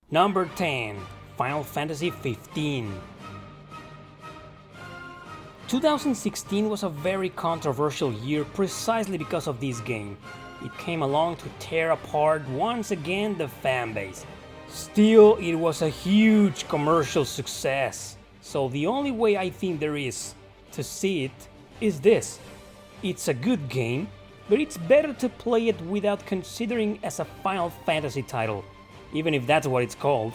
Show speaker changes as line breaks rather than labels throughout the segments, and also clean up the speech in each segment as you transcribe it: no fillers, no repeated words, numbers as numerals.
Number 10. Final Fantasy 15. 2016 was a very controversial year precisely because of this game. It came along to tear apart once again the fanbase. Still, it was a huge commercial success. So the only way I think there is to see it is this. It's a good game, but it's better to play it without considering as a Final Fantasy title, even if that's what it's called.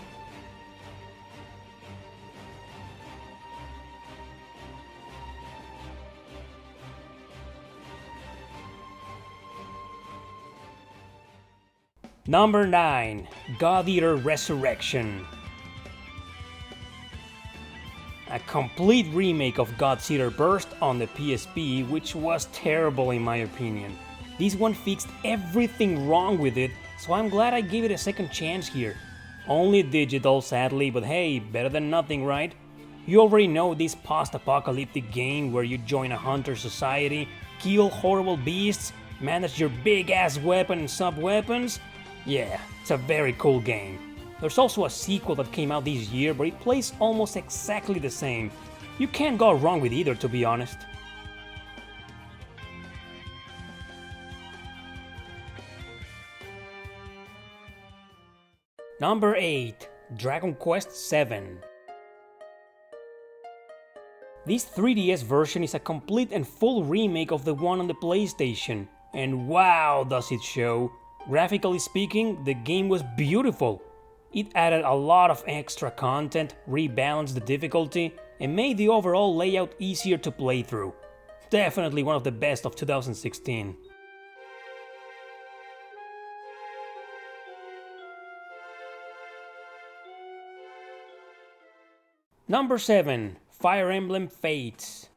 Number 9. God Eater Resurrection. A complete remake of God Eater Burst on the PSP, which was terrible in my opinion. This one fixed everything wrong with it, so I'm glad I gave it a second chance here. Only digital sadly, but hey, better than nothing, right? You already know this post-apocalyptic game where you join a hunter society, kill horrible beasts, manage your big-ass weapon and sub-weapons. Yeah, it's a very cool game. There's also a sequel that came out this year, but it plays almost exactly the same. You can't go wrong with either, to be honest. Number 8. Dragon Quest VII. This 3DS version is a complete and full remake of the one on the PlayStation. And wow, does it show! Graphically speaking, the game was beautiful. It added a lot of extra content, rebalanced the difficulty, and made the overall layout easier to play through. Definitely one of the best of 2016. Number 7. Fire Emblem Fates.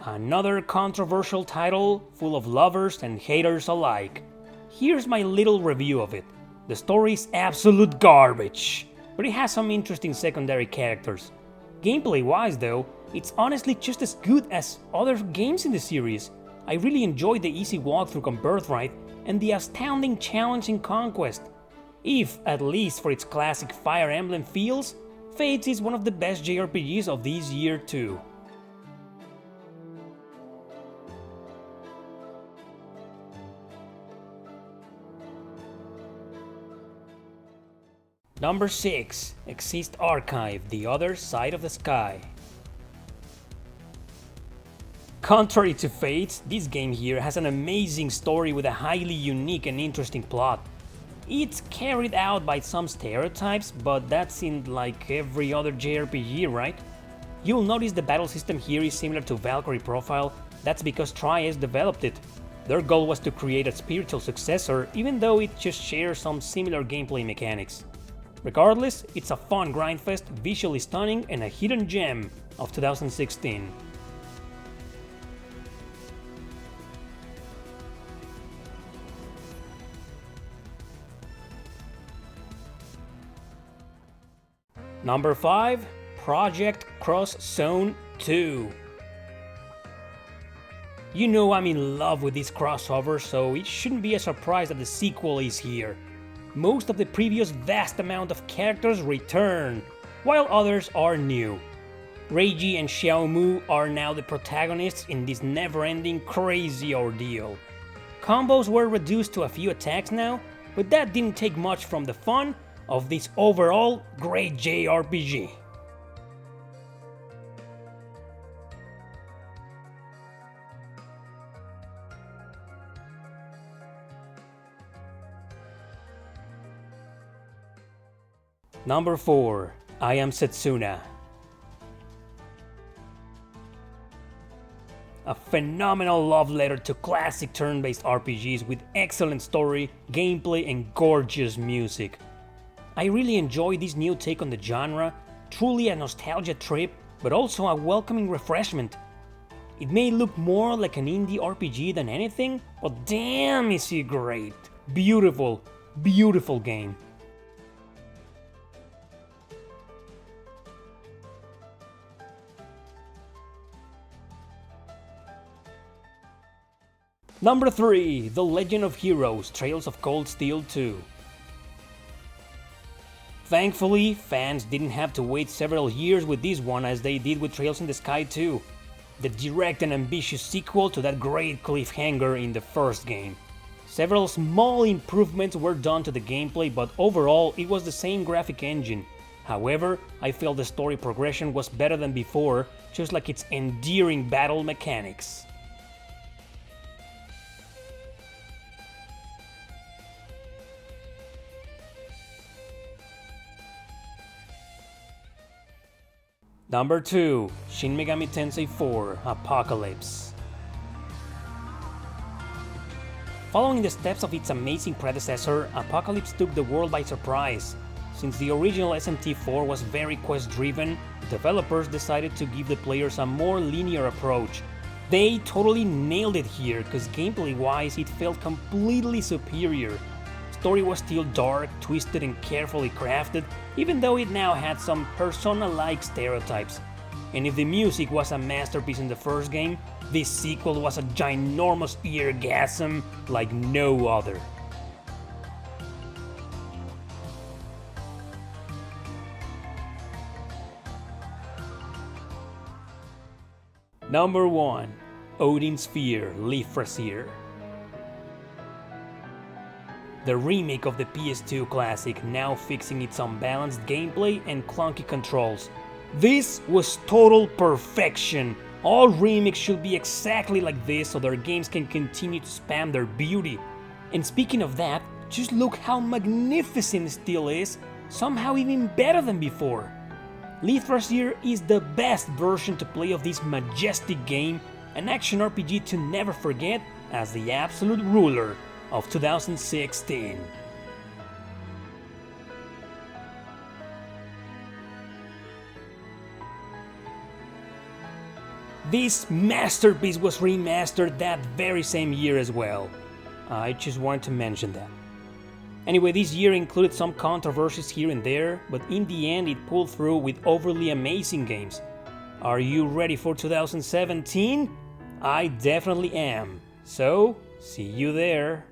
Another controversial title full of lovers and haters alike. Here's my little review of it. The story is absolute garbage, but it has some interesting secondary characters. Gameplay-wise though, it's honestly just as good as other games in the series. I really enjoyed the easy walkthrough on Birthright and the astounding challenge in Conquest. If, at least for its classic Fire Emblem feels, Fates is one of the best JRPGs of this year too. Number 6. Exist Archive, The Other Side of the Sky. Contrary to Fates, this game here has an amazing story with a highly unique and interesting plot. It's carried out by some stereotypes, but that's in like every other JRPG, right? You'll notice the battle system here is similar to Valkyrie Profile. That's because Tri-S developed it. Their goal was to create a spiritual successor, even though it just shares some similar gameplay mechanics. Regardless, it's a fun grindfest, visually stunning, and a hidden gem of 2016. Number 5. Project Cross Zone 2. You know I'm in love with this crossover, so it shouldn't be a surprise that the sequel is here. Most of the previous vast amount of characters return, while others are new. Reiji and Xiaomu are now the protagonists in this never-ending crazy ordeal. Combos were reduced to a few attacks now, but that didn't take much from the fun of this overall great JRPG. Number 4. Am Satsuna. A phenomenal love letter to classic turn-based RPGs with excellent story, gameplay, and gorgeous music. I really enjoy this new take on the genre, truly a nostalgia trip, but also a welcoming refreshment. It may look more like an indie RPG than anything, but damn is it great! Beautiful, beautiful game. Number 3. The Legend of Heroes: Trails of Cold Steel 2. Thankfully, fans didn't have to wait several years with this one as they did with Trails in the Sky 2, the direct and ambitious sequel to that great cliffhanger in the first game. Several small improvements were done to the gameplay, but overall it was the same graphic engine. However, I felt the story progression was better than before, just like its endearing battle mechanics. Number 2. Shin Megami Tensei 4 Apocalypse. Following the steps of its amazing predecessor, Apocalypse took the world by surprise. Since the original SMT4 was very quest-driven, developers decided to give the players a more linear approach. They totally nailed it here, cause gameplay-wise it felt completely superior. Story was still dark, twisted and carefully crafted, even though it now had some Persona-like stereotypes. And if the music was a masterpiece in the first game, this sequel was a ginormous eargasm like no other. Number 1. Odin Sphere Leaf-Frazier. The remake of the PS2 classic, now fixing its unbalanced gameplay and clunky controls. This was total perfection! All remakes should be exactly like this so their games can continue to spam their beauty. And speaking of that, just look how magnificent it still is, somehow even better than before. Leaf-Frazier is the best version to play of this majestic game, an action RPG to never forget as the absolute ruler of 2016. This masterpiece was remastered that very same year as well. I just wanted to mention that. Anyway, this year included some controversies here and there, but in the end it pulled through with overly amazing games. Are you ready for 2017? I definitely am. So, see you there.